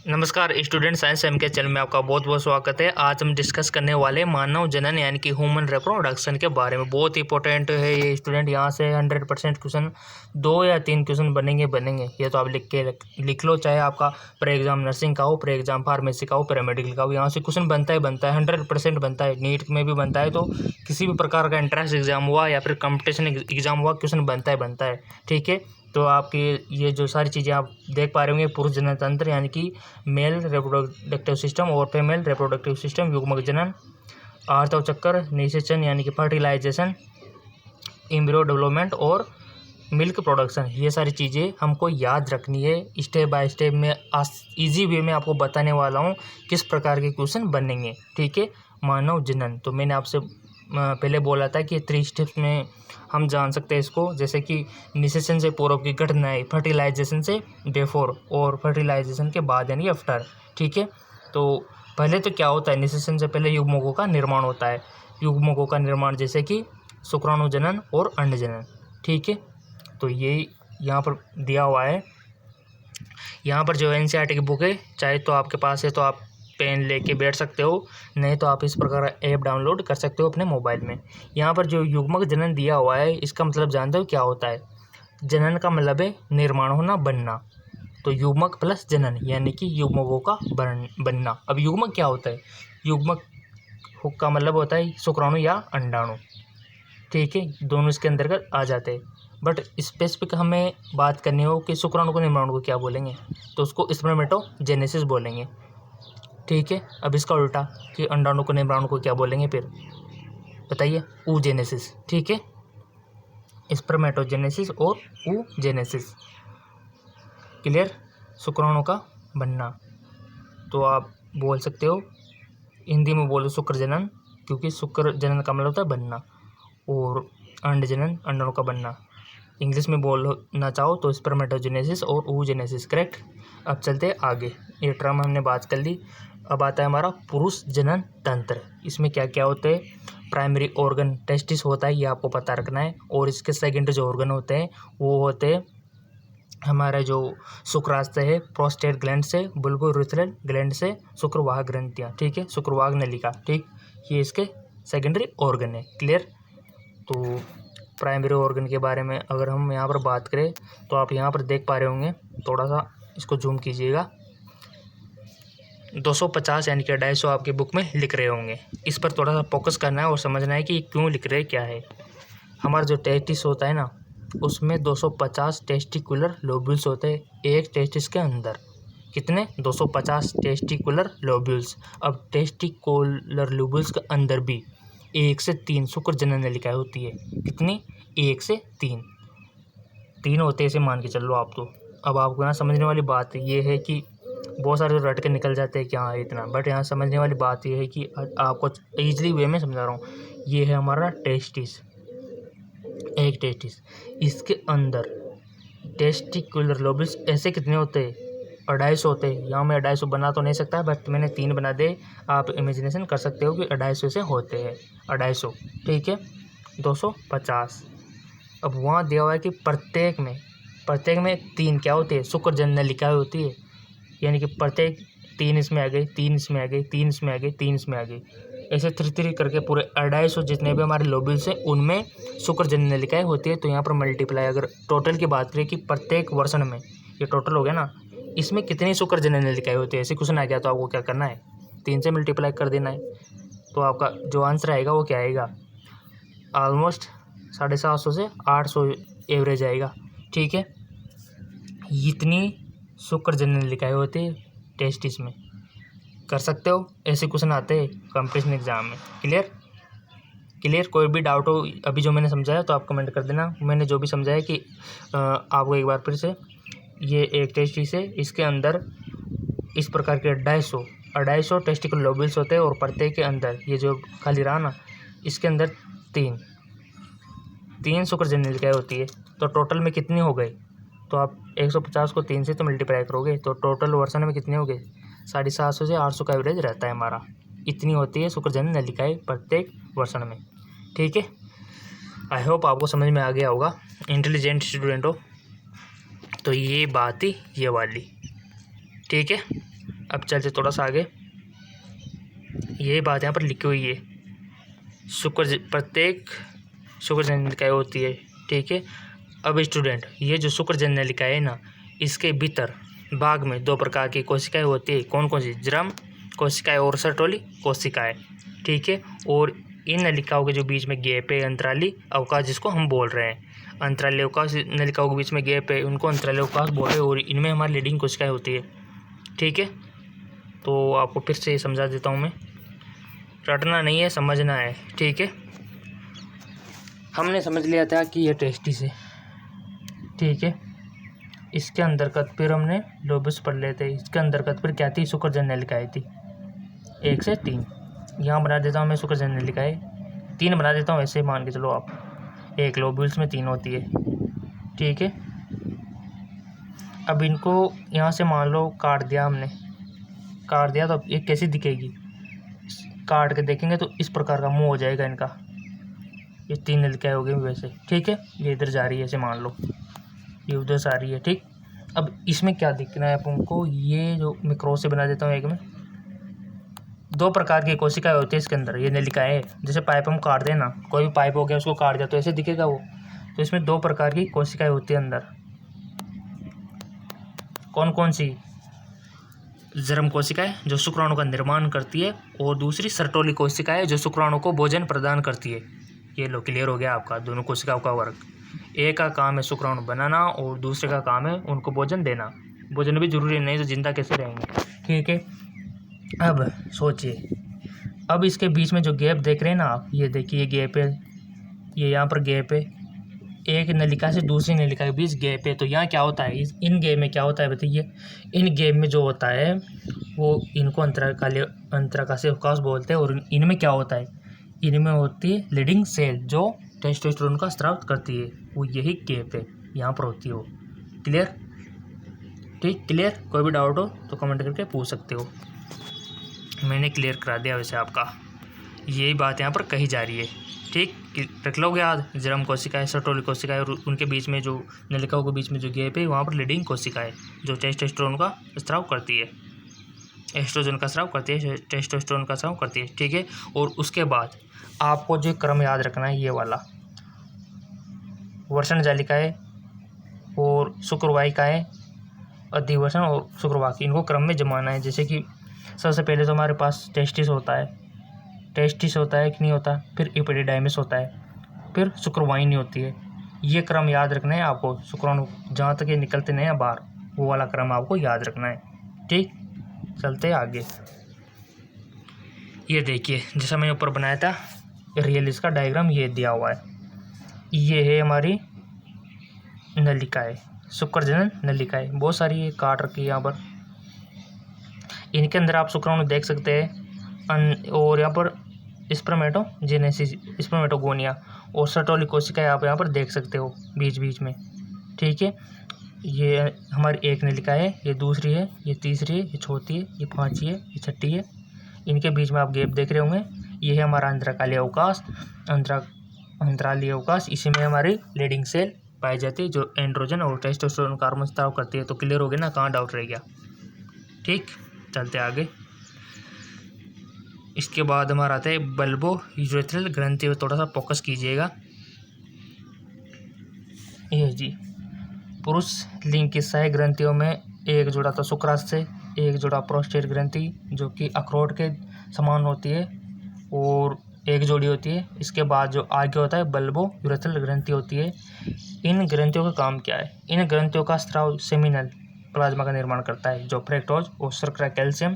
नमस्कार student, science M के channel में आपका बहुत बहुत स्वागत है। आज हम डिस्कस करने वाले मानव जनन यानी कि ह्यूमन रिप्रोडक्शन के बारे में। बहुत इंपॉर्टेंट है ये स्टूडेंट। यहाँ से 100% क्वेश्चन 2 या 3 क्वेश्चन बनेंगे। ये तो आप लिख लो, चाहे आपका प्री एग्जाम नर्सिंग का हो, प्री एग्जाम फार्मेसी का हो, पैरामेडिकल का हो, यहाँ से क्वेश्चन बनता है 100% बनता है। नीट में भी बनता है, तो किसी भी प्रकार का एंट्रेंस एग्जाम हुआ या फिर कंपटीशन एग्जाम हुआ, क्वेश्चन बनता है। ठीक है, तो आपकी ये जो सारी चीज़ें आप देख पा रहे होंगे, पुरुष जनन तंत्र यानी कि मेल रिप्रोडक्टिव सिस्टम और फीमेल रिप्रोडक्टिव सिस्टम, युग्मक जनन, आर्तव चक्र, निषेचन यानी कि फर्टिलाइजेशन, एम्ब्रियो डेवलपमेंट और मिल्क प्रोडक्शन। ये सारी चीज़ें हमको याद रखनी है। स्टेप बाय स्टेप में इजी वे में आपको बताने वाला हूँ किस प्रकार के क्वेश्चन बनेंगे। ठीक है, मानव जनन तो मैंने आपसे पहले बोला था कि 3 स्टेप्स में हम जान सकते हैं इसको, जैसे कि निषेचन से पूर्व की घटनाएं, फर्टिलाइजेशन से बिफोर और फर्टिलाइजेशन के बाद यानी आफ्टर। ठीक है, तो पहले तो क्या होता है, निषेचन से पहले युग्मकों का निर्माण होता है। युग्मकों का निर्माण जैसे कि शुक्राणु जनन और अंड जनन। ठीक है, तो ये यहाँ पर दिया हुआ है। यहाँ पर जो एनसीईआरटी की बुक है, चाहे तो आपके पास है तो आप पेन लेके बैठ सकते हो, नहीं तो आप इस प्रकार ऐप डाउनलोड कर सकते हो अपने मोबाइल में। यहाँ पर जो युग्मक जनन दिया हुआ है, इसका मतलब जानते हो क्या होता है? जनन का मतलब है निर्माण होना, बनना। तो युग्मक प्लस जनन यानी कि युग्मकों का बनना। अब युग्मक क्या होता है? युग्मक का मतलब होता है शुक्राणु या अंडाणु। ठीक है, दोनों इसके अंतर्गत आ जाते हैं, बट स्पेसिफिक हमें बात करनी हो कि शुक्राणु को निर्माण को क्या बोलेंगे, तो उसको स्पर्मेटोजेनेसिस बोलेंगे। ठीक है, अब इसका उल्टा कि अंडाणु को निर्माण को क्या बोलेंगे फिर बताइए? oogenesis। ठीक है, स्पर्मेटोजेनेसिस और oogenesis। क्लियर? शुक्राणु का बनना तो आप बोल सकते हो, हिंदी में बोलो शुक्र जनन, क्योंकि शुक्र जनन का मतलब होता है बनना, और अंड जनन अंडाणु का बनना। इंग्लिश में बोलना चाहो तो स्पर्मेटोजेनेसिस और oogenesis। करेक्ट। अब चलते आगे, ये टर्म हमने बात कर ली। अब आता है हमारा पुरुष जनन तंत्र। इसमें क्या क्या होते हैं? प्राइमरी ऑर्गन टेस्टिस होता है, ये आपको पता रखना है। और इसके सेकेंडरी जो ऑर्गन होते हैं वो होते हैं हमारा जो शुक्राशय है, प्रोस्टेट ग्लैंड से, बुल्बोरेथ्रल ग्लैंड से शुक्रवाहक ग्रंथियाँ। ठीक है, शुक्रवाहक नलिका। ठीक, ये इसके सेकेंडरी ऑर्गन है। क्लियर? तो प्राइमरी ऑर्गन के बारे में अगर हम यहाँ पर बात करें तो आप यहाँ पर देख पा रहे होंगे, थोड़ा सा इसको जूम कीजिएगा, 250 यानी कि 250 आपकी बुक में लिख रहे होंगे। इस पर थोड़ा सा फोकस करना है और समझना है कि क्यों लिख रहे, क्या है। हमारा जो टेस्टिस होता है ना, उसमें 250 टेस्टिकुलर लोब्यूल्स होते हैं एक टेस्टिस के अंदर। कितने? 250 टेस्टिकुलर लोब्यूल्स। अब टेस्टिकुलर लोब्यूल्स के अंदर भी 1 से 3 शुक्र जनन नलिकाएं होती है। कितनी? 1 से 3 होते हैं, इसे मान के चल लो आप। तो अब आपको यहाँ समझने वाली बात ये है कि बहुत सारे रट के निकल जाते हैं क्या है इतना, बट यहाँ समझने वाली बात ये है कि आपको ईजिली वे में समझा रहा हूँ। ये है हमारा टेस्टिस, एक टेस्टिस। इसके अंदर टेस्टिकुलर लोब्यूल्स ऐसे कितने होते हैं? 250 होते हैं। यहाँ मैं 250 बना तो नहीं सकता, बट मैंने 3 बना दे। आप इमेजिनेशन कर सकते हो कि 250 से होते हैं 250। ठीक है, 250। अब वहाँ दिया हुआ है कि प्रत्येक में 3 क्या होते हैं? शुक्र जनन नलिकाएं होती है, यानी कि प्रत्येक 3 इसमें आ गई, 3 इसमें आ गई, 3 इसमें आ गई, 3 इसमें आ गई, ऐसे 3 करके पूरे 250 जितने भी हमारे लोब्यूल्स हैं उनमें शुक्र जनन नलिकाएं होती है। तो यहाँ पर मल्टीप्लाई अगर टोटल की बात करें कि प्रत्येक वर्षन में, ये टोटल हो गया ना, इसमें कितनी शुक्र जनन नलिकाएं होती है, ऐसे क्वेश्चन आ गया तो आपको क्या करना है? 3 से मल्टीप्लाई कर देना है। तो आपका जो आंसर आएगा वो क्या आएगा? ऑलमोस्ट 750 से 800 एवरेज आएगा। ठीक है, इतनी शुक्र जनन नलिकाएं होती है टेस्टिस में। कर सकते हो, ऐसे क्वेश्चन आते हैं कंपटीशन एग्जाम में। क्लियर? कोई भी डाउट हो अभी जो मैंने समझाया तो आप कमेंट कर देना। मैंने जो भी समझाया कि आपको एक बार फिर से, ये एक टेस्टिस है, इसके अंदर इस प्रकार के 250 टेस्टिकुलर लोब्यूल्स होते हैं, और प्रत्येक के अंदर ये जो खाली रहा ना, इसके अंदर 3 शुक्र जनन नलिकाएं होती है। तो टोटल में कितनी हो गई? तो आप 150 को 3 से तो मल्टीप्लाई करोगे तो टोटल वर्षन में कितने हो गए? 750 से 800 का एवरेज रहता है हमारा। इतनी होती है शुक्र जनन नलिकाएं प्रत्येक वर्षन में। ठीक है, आई होप आपको समझ में आ गया होगा, इंटेलिजेंट स्टूडेंट हो तो ये बात ही ये वाली। ठीक है। अब चलते थोड़ा सा आगे। यही बात यहाँ पर लिखी हुई है, प्रत्येक शुक्रजन्य निकाय होती है, ठीक है। अब स्टूडेंट, ये जो शुक्रजन्य निकाय है ना, इसके भीतर भाग में 2 प्रकार की कोशिकाएं होती है। कौन कौन सी? जरम कोशिकाएं और सर्टोली कोशिकाएं, ठीक है। और इन नलिकाओं के जो बीच में गैप है, अंतराली अवकाश जिसको हम बोल रहे हैं, अंतराली अवकाश, नलिकाओं के बीच में गैप है, उनको अंतराली अवकाश बोल रहे हैं। और इनमें हमारी लीडिंग कोशिकाएं होती है, ठीक है। तो आपको फिर से समझा देता हूँ मैं, रटना नहीं है, समझना है, ठीक है। हमने समझ लिया था कि ये टेस्टिस है, ठीक है। इसके अंतर्गत फिर हमने लोबस पढ़ लेते हैं। इसके अंतर्गत फिर क्या थी? शुक्रजन्य नलिकाएं थी 1 से 3। यहाँ बना देता हूँ मैं शुक्रजन्य नलिकाएं 3 बना देता हूँ, ऐसे मान के चलो आप। एक लोब्यूल्स में 3 होती है, ठीक है। अब इनको यहाँ से मान लो काट दिया हमने, काट दिया तो अब ये कैसी दिखेगी? काट के देखेंगे तो इस प्रकार का मुंह हो जाएगा इनका। ये 3 नलिकाएं हो गई वैसे, ठीक है। ये इधर जा रही है, ऐसे मान लो, ये उधर से आ रही है, ठीक। अब इसमें क्या दिखना है अपन को? ये जो मैं क्रॉस से बना देता हूँ, एक में 2 प्रकार की कोशिकाएं होती है इसके अंदर। ये नलिकाएं, जैसे पाइप हम काट दें ना, कोई भी पाइप हो गया उसको काट दिया तो ऐसे दिखेगा वो। तो इसमें 2 प्रकार की कोशिकाएं होती है अंदर। कौन कौन सी? जरम कोशिकाएं जो शुक्राणु का निर्माण करती है, और दूसरी सर्टोली कोशिकाएं जो शुक्राणु को भोजन प्रदान करती है। ये लो, क्लियर हो गया आपका दोनों कोशिकाओं का वर्क। एक का काम है शुक्राणु बनाना और दूसरे का काम है उनको भोजन देना। भोजन भी जरूरी नहीं तो जिंदा कैसे रहेंगे, ठीक है। अब सोचिए, अब इसके बीच में जो गैप देख रहे हैं ना आप, ये देखिए गैप है, ये यहाँ पर गैप है, एक नलिका से दूसरी नलिका के बीच गैप है। तो यहाँ क्या होता है? इन गैप में क्या होता है बताइए? इन गैप में जो होता है वो, इनको अंतराकाशीय अवकाश बोलते हैं। और इनमें क्या होता है? इनमें होती है लीडिंग सेल जो टेस्टोस्टेरोन का स्राव करती है, वो यही गैप है, यहाँ पर होती है वो। क्लियर? ठीक, क्लियर। कोई भी डाउट हो तो कमेंट करके पूछ सकते हो, मैंने क्लियर करा दिया वैसे आपका। यही बात यहाँ पर कही जा रही है, ठीक। रख लोगे याद, जरम कोशिकाएं, सर्टोली कोशिकाएं, और उनके बीच में जो नलिकाओं के बीच में जो गैप है, वहाँ पर लीडिंग कोशिकाएं जो टेस्टोस्टेरोन का स्राव करती है, एस्ट्रोजन का स्राव करती है, टेस्टोस्टेरोन का स्राव करती है, ठीक है। और उसके बाद आपको जो क्रम याद रखना है, ये वाला, वर्षण जालिकाएं और शुक्रवाहिकाएं, अधिवर्षण और शुक्रवाहिका, इनको क्रम में जमाना है। जैसे कि सबसे पहले तो हमारे पास टेस्टिस होता है कि नहीं होता, फिर एपिडिडाइमिस होता है, फिर शुक्रवाहिनी होती है। ये क्रम याद रखना है आपको। शुक्राणु जहाँ तक ये निकलते नहीं हैं बाहर, वो वाला क्रम आपको याद रखना है, ठीक। चलते आगे। ये देखिए, जैसा मैंने ऊपर बनाया था रियल, इसका डायग्राम ये दिया हुआ है। ये है हमारी नलिकाएं, शुक्रजनन नलिकाएं, बहुत सारी ये काट रखी है यहाँ पर। इनके अंदर आप शुक्राणु देख सकते हैं, और यहाँ पर स्पर्मेटोजेनेसिस, स्पर्मेटोगोनिया और सर्टोली कोशिकाएं आप यहाँ पर देख सकते हो बीच बीच में, ठीक है। ये हमारी एक नलिका है, ये दूसरी है, ये तीसरी है, ये चौथी है, ये पांचवी है, ये छठी है। इनके बीच में आप गैप देख रहे होंगे। ये है हमारा अंतराकालीय अवकाश, अंतरालीय अवकाश। इसी में हमारी लीडिंग सेल पाई जाती है जो एंड्रोजन और टेस्टोस्टेरोन का हार्मोन स्राव करती है। तो क्लियर हो गया ना, कहाँ डाउट रह गया, ठीक। चलते आगे। इसके बाद हमारा आता है बल्बो यूरेथ्रल ग्रंथि, थोड़ा सा फोकस कीजिएगा। ये जी, पुरुष लिंग की सहायक ग्रंथियों में एक जुड़ा तो शुक्राशय, एक जुड़ा प्रोस्टेट ग्रंथि जो कि अखरोट के समान होती है, और एक जोड़ी होती है। इसके बाद जो आगे होता है बल्बो यूरेथ्रल ग्रंथि होती है। इन ग्रंथियों का काम क्या है? इन ग्रंथियों का स्राव सेमिनल प्लाज्मा का निर्माण करता है जो फ्रैक्टोज और शर्करा कैल्शियम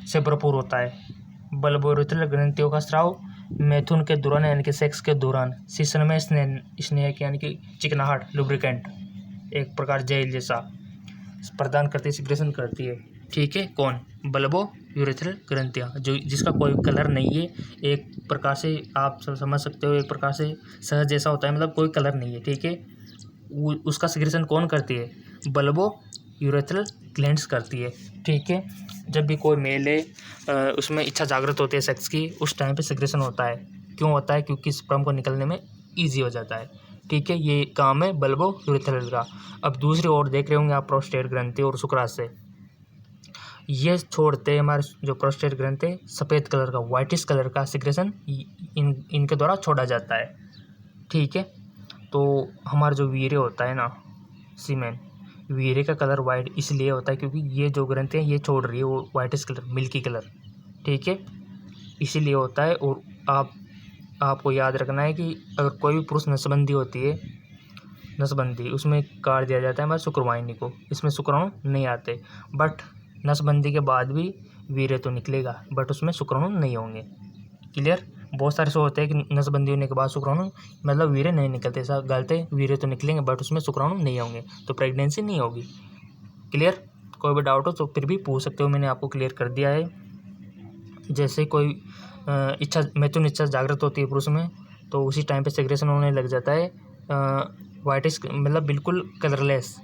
से भरपूर होता है। बल्बो यूरेथ्रल ग्रंथियों का स्राव मैथुन के दौरान यानी कि सेक्स के दौरान सीसन में स्नेह यानी कि चिकनाहट, लुब्रिकेंट, एक प्रकार जेल जैसा प्रदान करती है, सिक्रेशन करती है, ठीक है। कौन? बल्बो यूरेथ्रल ग्रंथियाँ, जो जिसका कोई कलर नहीं है, एक प्रकार से आप समझ सकते हो, एक प्रकार से सहज जैसा होता है, मतलब कोई कलर नहीं है, ठीक है। उसका सिक्रेशन कौन करती है? बल्बो यूरेथ्रल ग्लैंड्स करती है, ठीक है। जब भी कोई मेल है उसमें इच्छा जागृत होती है सेक्स की, उस टाइम पे सिक्रेशन होता है। क्यों होता है? क्योंकि स्पर्म को निकलने में ईजी हो जाता है, ठीक है। ये काम है बल्बो यूरेथ्रल का। अब दूसरी ओर देख रहे होंगे आप प्रोस्टेट ग्रंथि और शुक्राशय। ये छोड़ते हैं हमारे जो प्रोस्टेट ग्रंथ है सफ़ेद कलर का वाइटिश कलर का सिक्रेशन इनके द्वारा छोड़ा जाता है। ठीक है, तो हमारा जो वीर्य होता है ना सीमेन, वीर्य का कलर वाइट इसलिए होता है क्योंकि ये जो ग्रंथ है ये छोड़ रही है वो वाइटिश कलर मिल्की कलर। ठीक है, इसीलिए होता है। और आपको याद रखना है कि अगर कोई भी पुरुष नसबंदी होती है, नसबंदी उसमें काट दिया जाता है हमारे शुक्रवाहिनी को, इसमें शुक्राणु नहीं आते। बट नसबंदी के बाद भी वीर्य तो निकलेगा बट उसमें शुक्राणु नहीं होंगे। क्लियर। बहुत सारे शो होते हैं कि नसबंदी होने के बाद शुक्राणु मतलब वीर्य नहीं निकलते, ऐसा गलत है। वीर्य तो निकलेंगे बट उसमें शुक्राणु नहीं होंगे तो प्रेगनेंसी नहीं होगी। क्लियर। कोई भी डाउट हो तो फिर भी पूछ सकते हो, मैंने आपको क्लियर कर दिया है। जैसे कोई इच्छा मैथुन इच्छा जागृत होती है पुरुष में तो उसी टाइम पे सेग्रेशन होने लग जाता है वाइटिश मतलब बिल्कुल कलरलेस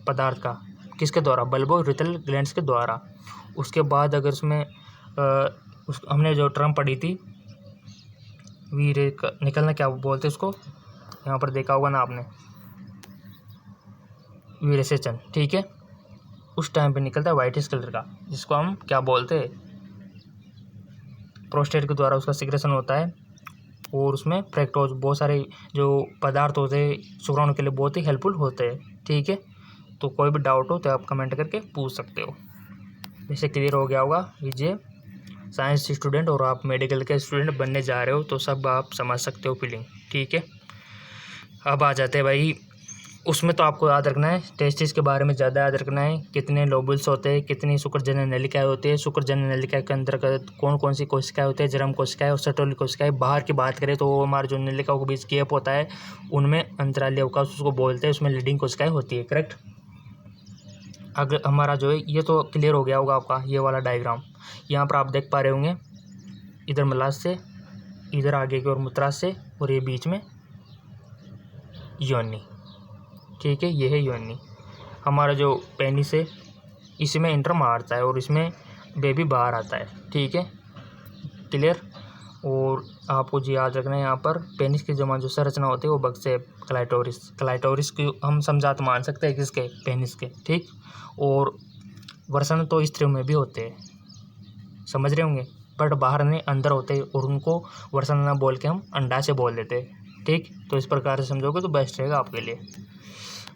पदार्थ का, किसके द्वारा, बल्बो रिटल ग्लैंड्स के द्वारा। उसके बाद अगर उसमें हमने जो टर्म पढ़ी थी वीर्य निकलना, क्या बोलते उसको, यहाँ पर देखा होगा ना आपने, वीर्यसेचन। ठीक है, उस टाइम पे निकलता है वाइटिश कलर का, जिसको हम क्या बोलते हैं, प्रोस्टेट के द्वारा उसका सिक्रेशन होता है। और उसमें फ्रैक्टोज बहुत सारे जो पदार्थ होते हैं शुक्राणु के लिए बहुत ही हेल्पफुल होते हैं। ठीक है, तो कोई भी डाउट हो तो आप कमेंट करके पूछ सकते हो। वैसे क्लियर हो गया होगा। ये साइंस स्टूडेंट और आप मेडिकल के स्टूडेंट बनने जा रहे हो तो सब आप समझ सकते हो फीलिंग। ठीक है, अब आ जाते हैं भाई उसमें। तो आपको याद रखना है टेस्टिस के बारे में ज़्यादा याद रखना है, कितने लोबुल्स होते हैं, कितनी शुक्रजनन नलिकाएं होती है, शुक्रजनन नलिका के अंतर्गत कौन कौन सी कोशिकाएं होती है, जरम कोशिकाएं और सटोली कोशिकाएं। बाहर की बात करें तो वो हमारे जो नलिकाओं के बीच गैप होता है उनमें अंतराली अवकाश उसको बोलते हैं, उसमें लीडिंग कोशिकाएं होती है। करेक्ट। अगर हमारा जो है ये तो क्लियर हो गया होगा आपका ये वाला डायग्राम। यहाँ पर आप देख पा रहे होंगे इधर मलाशय से, इधर आगे की ओर मूत्राशय और ये बीच में योनि। ठीक है, ये है योनि। हमारा जो पेनिस है इसमें इंटर मारता है और इसमें बेबी बाहर आता है। ठीक है, क्लियर। और आपको जो याद रखना है यहाँ पर पेनिस की जो संरचना होती है वो बग से क्लाइटोरिस, क्लाइटोरिस की हम समझात मान सकते हैं किसके, पेनिस के। ठीक। और वर्षण तो स्त्रियों में भी होते हैं, समझ रहे होंगे, बट बाहर नहीं अंदर होते हैं और उनको वर्षण ना बोल के हम अंडा से बोल देते हैं। ठीक, तो इस प्रकार से समझोगे तो बेस्ट रहेगा आपके लिए।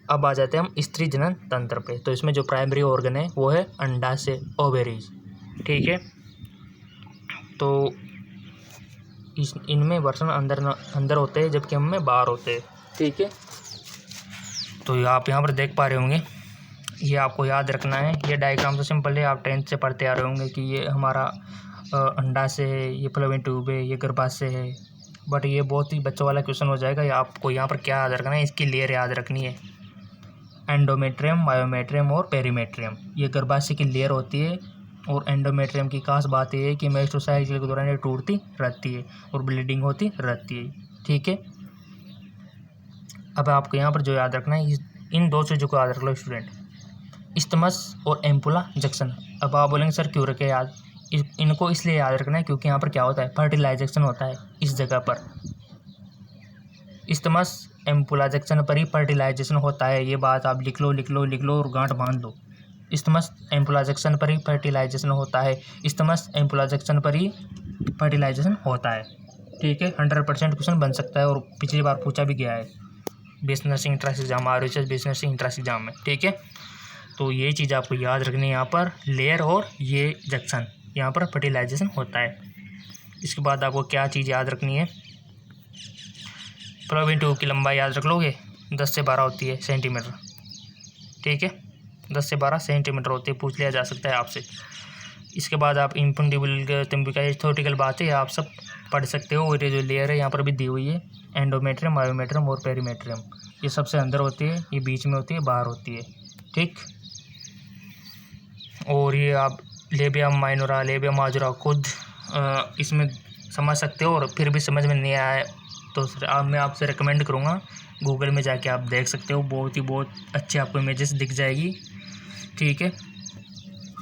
अब आ जाते हैं हम स्त्री जनन तंत्र पे। तो इसमें जो प्राइमरी ऑर्गन है वो है अंडाशय, ओवेरीज। ठीक है, तो इनमें वर्षण अंदर होते हैं जबकि हम में बाहर होते हैं। ठीक है, तो आप यहाँ पर देख पा रहे होंगे, ये आपको याद रखना है। ये डायग्राम तो सिंपल है, आप 10th से पढ़ते आ रहे होंगे कि ये हमारा अंडाशय है, ये फ्लोवेन ट्यूब है, ये गर्भाशय है। बट ये बहुत ही बच्चों वाला क्वेश्चन हो जाएगा। ये आपको यहाँ पर क्या याद रखना है, इसकी लेयर याद रखनी है, एंडोमेट्रियम, मायोमेट्रियम और पेरीमेट्रियम। ये गर्भाशय की लेयर होती है। और एंडोमेट्रियम की खास बात यह है कि मेस्टोसाइकिल के दौरान ये टूटती रहती है और ब्लीडिंग होती रहती है। ठीक है, अब आपको यहाँ पर जो याद रखना है इन दो चीज़ों को याद रख लो स्टूडेंट, इस्टमस और एम्पुला जंक्शन। अब आप बोलेंगे सर क्यों रखे याद, इनको इसलिए याद रखना है क्योंकि यहाँ पर क्या होता है, फर्टिलाइजेशन होता है इस जगह पर। इस्टमस एम्पुला जंक्शन पर ही फर्टिलाइजेशन होता है, ये बात आप लिख लो और गांठ बांध लो। इस्टमस एम्पुला जंक्शन पर ही फर्टिलाइजेशन होता है, इस्टमस एम्पुला जंक्शन पर ही फर्टिलाइजेशन होता है। ठीक है, 100% क्वेश्चन बन सकता है और पिछली बार पूछा भी गया है BSc nursing entrance exam, RHS BSc nursing entrance exam में। ठीक है, तो ये चीज़ आपको याद रखनी है, यहाँ पर लेयर और ये जंक्शन, यहाँ पर फर्टिलाइजेशन होता है। इसके बाद आपको क्या चीज़ याद रखनी है, फ्लोवेन ट्यूब की लंबाई याद रख लोगे, 10 से 12 होती है सेंटीमीटर। ठीक है, 10 से 12 सेंटीमीटर होती है, पूछ लिया जा सकता है आपसे। इसके बाद आप इम्पुंडिबुलर थ्योरेटिकल बात है, आप सब पढ़ सकते हो। और ये जो लेयर है यहाँ पर भी दी हुई है, एंडोमेट्रियम, मायोमेट्रियम और पेरीमेट्रियम। ये सबसे अंदर होती है, ये बीच में होती है, बाहर होती है। ठीक, और ये आप लेबिया माइनोरा, लेबिया माजुरा खुद इसमें समझ सकते हो। और फिर भी समझ में नहीं आया तो मैं आपसे रिकमेंड करूँगा गूगल में जाके आप देख सकते हो, बहुत अच्छी आपको इमेजेस दिख जाएगी। ठीक है,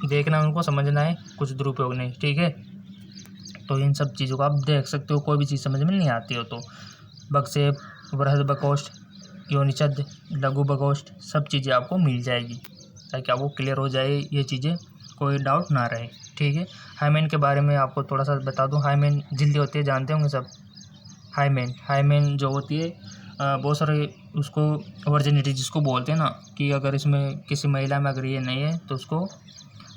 देखना उनको, समझना है, कुछ दुरुपयोग नहीं। ठीक है, तो इन सब चीज़ों को आप देख सकते हो, कोई भी चीज़ समझ में नहीं आती हो तो बक्सेप, बृहद बकोष्ठ, योनिचद, लघु बकोष्ठ, सब चीज़ें आपको मिल जाएगी ताकि आपको क्लियर हो जाए ये चीज़ें, कोई डाउट ना रहे। ठीक है, हाइमेन के बारे में आपको थोड़ा सा बता दूं। हाइमेन झिल्ली होती है, जानते होंगे सब। हाइमेन जो होती है बहुत सारे उसको वर्जिनिटी जिसको बोलते हैं ना, कि अगर इसमें किसी महिला में अगर ये नहीं है तो उसको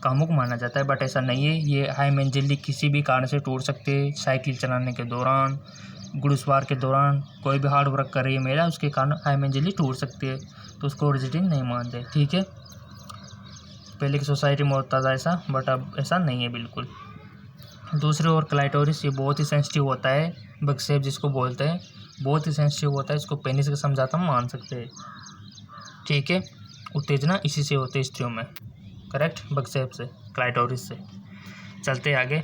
कामुक माना जाता है, बट ऐसा नहीं है। ये हाइमेन झिल्ली किसी भी कारण से टूट सकते हैं। साइकिल चलाने के दौरान, घुड़सवार के दौरान, कोई भी हार्ड वर्क कर रही है महिला, उसके कारण हाइमेन झिल्ली टूट सकती है, तो उसको वर्जिनिटी नहीं मानते। ठीक है, पहले की सोसाइटी में होता था ऐसा, बट अब ऐसा नहीं है बिल्कुल। दूसरी ओर क्लाइटोरिस, ये बहुत ही सेंसिटिव होता है। बगसेप जिसको बोलते हैं, बहुत ही सेंसिटिव होता है। इसको पेनिस के समझाता हम मान सकते हैं। ठीक है, उत्तेजना इसी से होती है स्त्रियों में। करेक्ट, बगसेप से, क्लाइटोरिस से। चलते आगे।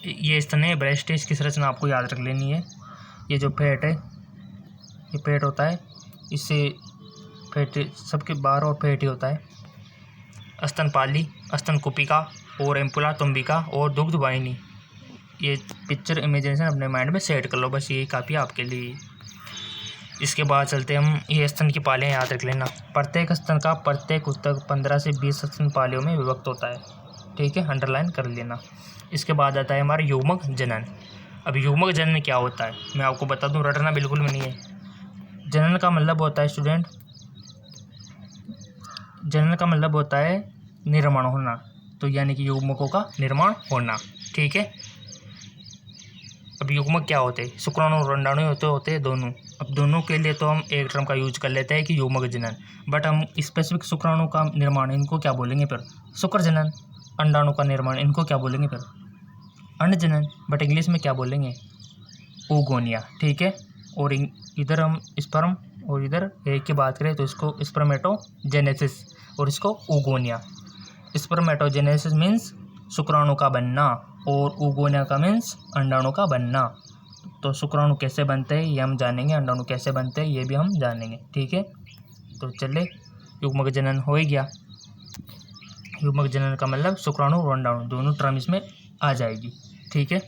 ये स्तन ब्रेस्ट है, इसकी संरचना आपको याद रख लेनी है। ये जो पेट है, ये पेट होता है, इससे पेट सबके बाहर और पेट ही होता है। स्तनपाली, स्तनकुपिका और एम्पुला तुम्बिका और दुग्ध वाहिनी। ये पिक्चर इमेजिनेशन अपने माइंड में सेट कर लो, बस यही काफ़ी आपके लिए। इसके बाद चलते हम, ये स्तन की पालियाँ याद रख लेना। प्रत्येक स्तन का प्रत्येक ऊतक 15 से 20 स्तन पालियों में विभक्त होता है। ठीक है, अंडरलाइन कर लेना। इसके बाद आता है हमारा युग्मक जनन। अब युग्मक जनन क्या होता है मैं आपको बता दूं, रटना बिल्कुल भी नहीं है। जनन का मतलब होता है स्टूडेंट, जनन का मतलब होता है निर्माण होना, तो यानी कि युग्मकों का निर्माण होना। ठीक है, अब युग्मक क्या होते हैं? शुक्राणु और अंडाणु होते हैं दोनों। अब दोनों के लिए तो हम एक टर्म का यूज कर लेते हैं कि युग्मक जनन, बट हम स्पेसिफिक शुक्राणु का निर्माण इनको क्या बोलेंगे फिर? शुक्र जनन। अंडाणु का निर्माण इनको क्या बोलेंगे फिर? अंड जनन। बट इंग्लिश में क्या बोलेंगे? ओगोनिया। ठीक है, और इधर हम स्पर्म, और इधर एक की बात करें तो इसको स्पर्मेटोजेनेसिस और इसको ओगोनिया। स्पर्मेटोजेनेसिस मीन्स शुक्राणु का बनना, और ओगोनिया का मीन्स अंडाणु का बनना। तो शुक्राणु कैसे बनते हैं ये हम जानेंगे, अंडाणु कैसे बनते हैं ये भी हम जानेंगे। ठीक है, तो चले, युग्मक जनन हो ही गया। युग्मक जनन का मतलब शुक्राणु और अंडाणु दोनों टर्म इसमें आ जाएगी। ठीक है,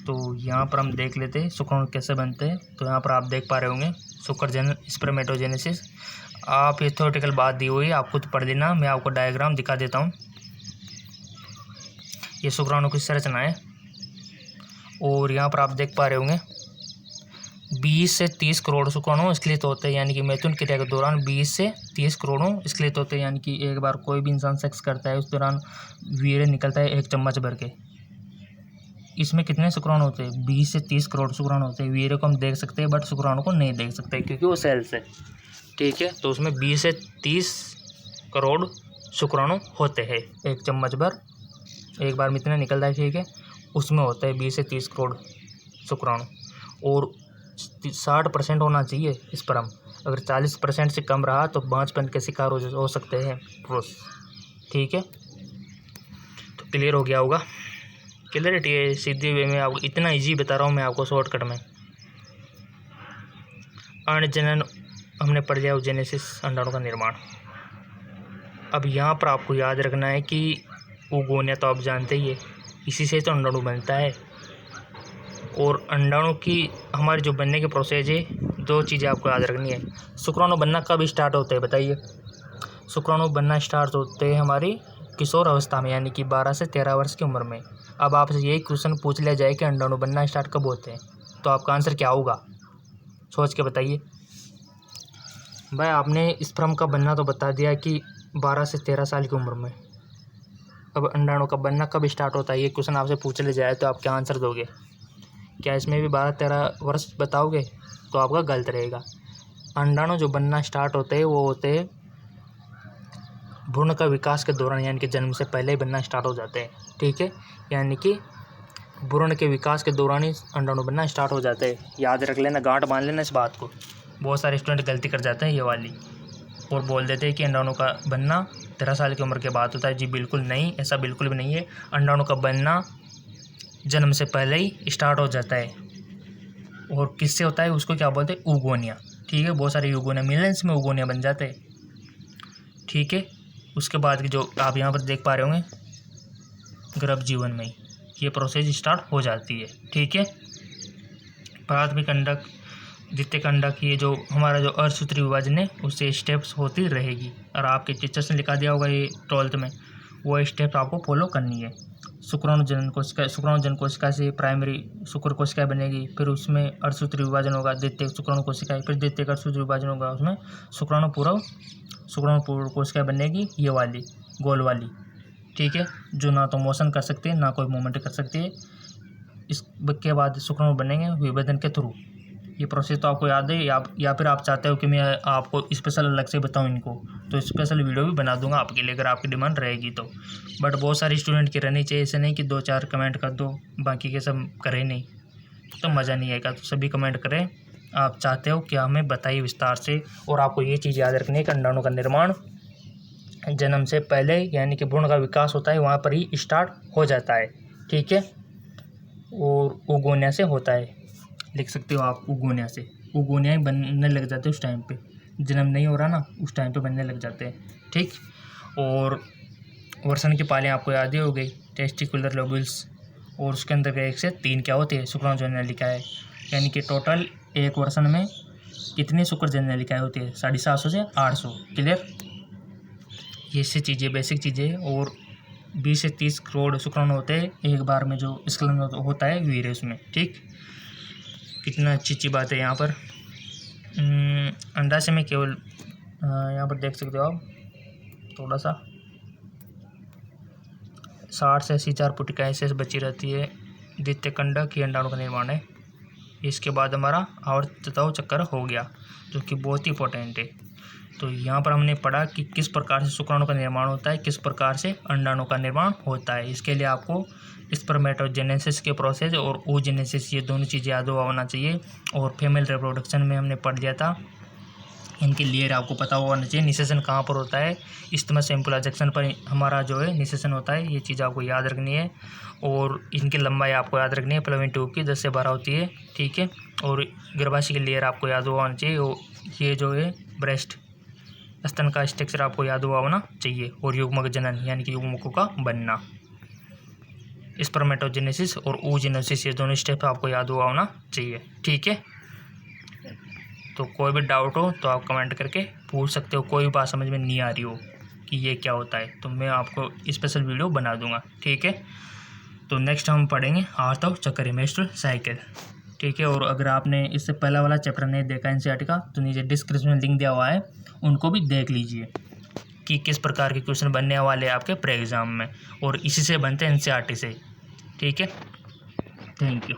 तो यहाँ पर हम देख लेते हैं शुक्राणु कैसे बनते हैं। तो यहाँ पर आप देख पा रहे होंगे शुक्र जनन, स्पर्मेटोजेनेसिस। आप ये थ्योरेटिकल बात दी हुई है, आप खुद पढ़ लेना। मैं आपको डायग्राम दिखा देता हूँ। ये शुक्राणु की संरचना है, और यहाँ पर आप देख पा रहे होंगे 20 से 30 करोड़ शुक्राणु स्खलित होते हैं, यानी कि मैथुन क्रिया के दौरान 20 से 30 करोड़ स्खलित होते हैं। यानी कि एक बार कोई भी इंसान सेक्स करता है, उस दौरान वीर्य निकलता है 1 चम्मच भर के। इसमें कितने शुक्राणु होते हैं? 20 से 30 करोड़ शुक्राणु होते हैं। वीर्य को हम देख सकते हैं, बट शुक्राणु को नहीं देख सकते क्योंकि वो सेल्स है। ठीक है, तो उसमें 20 से 30 करोड़ शुक्राणु होते हैं 1 चम्मच भर, एक बार में इतना निकलता है। ठीक है, उसमें होता है 20 से 30 करोड़ शुक्राणु, और 60% होना चाहिए स्पर्म। अगर 40% से कम रहा तो बांझपन के शिकार हो सकते हैं पुरुष। ठीक है, तो क्लियर हो गया होगा। क्लियरिटी है, सीधी वे में आपको इतना इजी बता रहा हूँ मैं आपको शॉर्टकट में। अंड जनन हमने पढ़ लिया, जेनेसिस अंडाणु का निर्माण। अब यहाँ पर आपको याद रखना है कि ओगोनिया तो आप जानते ही है, इसी से तो अंडाणु बनता है। और अंडाणु की हमारी जो बनने की प्रोसेस है, 2 चीज़ें आपको याद रखनी है। शुक्राणु बनना कब स्टार्ट होते हैं बताइए? शुक्राणु बनना स्टार्ट होते हैं हमारी किशोर अवस्था में, यानी कि 12 से 13 वर्ष की उम्र में। अब आपसे यही क्वेश्चन पूछ लिया जाए कि अंडाणु बनना स्टार्ट कब होते हैं, तो आपका आंसर क्या होगा? सोच के बताइए। भाई आपने स्पर्म का बनना तो बता दिया कि 12 से 13 साल की उम्र में। अब अंडाणु का बनना कब स्टार्ट होता है ये क्वेश्चन आपसे पूछ लिया जाए तो आप क्या आंसर दोगे? क्या इसमें भी 12-13 वर्ष बताओगे? तो आपका गलत रहेगा। अंडाणु जो बनना स्टार्ट होते हैं वो होते हैं भ्रूण का विकास के दौरान, यानी कि जन्म से पहले ही बनना स्टार्ट हो जाते हैं। ठीक है, यानी कि भ्रूण के विकास के दौरान ही अंडाणु बनना स्टार्ट हो जाते हैं। याद रख लेना, गांठ बांध लेना इस बात को। बहुत सारे स्टूडेंट गलती कर जाते हैं ये वाली, और बोल देते हैं कि अंडाणु का बनना 13 साल की उम्र के बाद होता है। जी बिल्कुल नहीं, ऐसा बिल्कुल भी नहीं है। अंडाणु का बनना जन्म से पहले ही स्टार्ट हो जाता है। और किससे होता है उसको क्या बोलते हैं? ओगोनिया। ठीक है, बहुत सारे ओगोनिया, मिलियंस में ओगोनिया बन जाते हैं। ठीक है, उसके बाद की जो आप यहाँ पर देख पा रहे होंगे गर्भ जीवन में ये प्रोसेस स्टार्ट हो जाती है। ठीक है, प्राथमिक अंडक, द्वितीयक अंडक, ये जो हमारा जो अर्धसूत्री विभाजन है उससे स्टेप्स होती रहेगी। और आपके टीचर्स ने लिखा दिया होगा ये 12th में, वो स्टेप आपको फॉलो करनी है। शुक्राणु जनन कोशिका से प्राइमरी शुक्र कोशिका बनेगी, फिर उसमें अर्धसूत्री विभाजन होगा, द्वितीयक शुक्राणु कोशिका, फिर द्वितीयक अर्धसूत्री विभाजन होगा, उसमें शुक्राणु पूर्व कोशिका बनेगी, ये वाली गोल वाली, ठीक है, जो ना तो मोशन कर सकती है ना कोई मूवमेंट कर सकती है। इसके बाद शुक्राणु बनेंगे विभेदन के थ्रू। ये प्रोसेस तो आपको याद है, या फिर आप चाहते हो कि मैं आपको स्पेशल अलग से बताऊं इनको, तो स्पेशल वीडियो भी बना दूंगा आपके लिए अगर आपकी डिमांड रहेगी तो। बट बहुत सारे स्टूडेंट की रहनी चाहिए, ऐसे नहीं कि 2-4 कमेंट कर दो बाकी के सब करें नहीं तो मज़ा नहीं आएगा। तो सभी कमेंट करें, आप चाहते हो कि हमें बताइए विस्तार से। और आपको ये चीज़ याद रखनी है कि अंडाणु का निर्माण जन्म से पहले यानी कि भ्रूण का विकास होता है वहाँ पर ही स्टार्ट हो जाता है, ठीक है, और ओगोनिया से होता है, लिख सकते हो आप ओगोनिया से। ओगोनिया ही बनने लग जाते हैं उस टाइम पे, जन्म नहीं हो रहा ना उस टाइम पे बनने लग जाते हैं, ठीक। और वर्षण की पालियाँ आपको याद ही हो गई, टेस्टिकुलर लोब्यूल्स, और उसके अंदर 1 से 3 क्या होती है, शुक्राणु जननालिका है। यानी कि टोटल एक वर्षण में कितनी शुक्र जननालिकाएँ होती है, 750 से 800, क्लियर। ये से चीज़ें बेसिक चीज़ें। और 20 से 30 करोड़ शुक्राणु होते हैं एक बार में, जो स्खलन होता है वीर्य उसमें, ठीक। कितना अच्छी बात है यहाँ पर। अंडाशय में केवल यहाँ पर देख सकते हो आप थोड़ा सा 60 से 80 4 पुटिकाएँ शेष बची रहती है। द्वितीय कंडक की अंडाणु का निर्माण है। इसके बाद हमारा आवर्तताव चक्कर हो गया, जो कि बहुत ही इंपॉर्टेंट है। तो यहाँ पर हमने पढ़ा कि किस प्रकार से शुक्राणु का निर्माण होता है, किस प्रकार से अंडाणु का निर्माण होता है। इसके लिए आपको स्पर्मेटोजेनेसिस के प्रोसेस और oogenesis ये दोनों चीज़ें याद होना चाहिए। और फीमेल रिप्रोडक्शन में हमने पढ़ लिया था, इनके लेयर आपको पता होना चाहिए। निषेचन कहाँ पर होता है, इस्थमस एम्पुला जंक्शन पर हमारा जो है निषेचन होता है, ये चीज़ आपको याद रखनी है। और इनकी लंबाई आपको याद रखनी है फ्लोएम ट्यूब की 10 से 12 होती है, ठीक है। और गर्भाशय की लेयर आपको याद होना चाहिए, ये जो है ब्रेस्ट स्तन का स्ट्रक्चर आपको याद हुआ होना चाहिए। और युग्मक जनन यानी कि युग्मकों का बनना, स्पर्मेटोजेनेसिस और oogenesis ये दोनों स्टेप आपको याद हुआ होना चाहिए, ठीक है। तो कोई भी डाउट हो तो आप कमेंट करके पूछ सकते हो, कोई बात समझ में नहीं आ रही हो कि ये क्या होता है तो मैं आपको स्पेशल वीडियो बना दूंगा, ठीक है। तो नेक्स्ट हम पढ़ेंगे आवर्तक चक्र मेंस्ट्रुअल साइकिल, ठीक है। और अगर आपने इससे पहला वाला चैप्टर नहीं देखा एनसीईआरटी का तो नीचे डिस्क्रिप्शन में लिंक दिया हुआ है, उनको भी देख लीजिए कि किस प्रकार के क्वेश्चन बनने वाले हैं आपके प्री एग्ज़ाम में, और इसी से बनते हैं एनसीईआरटी से, ठीक है। Thank you.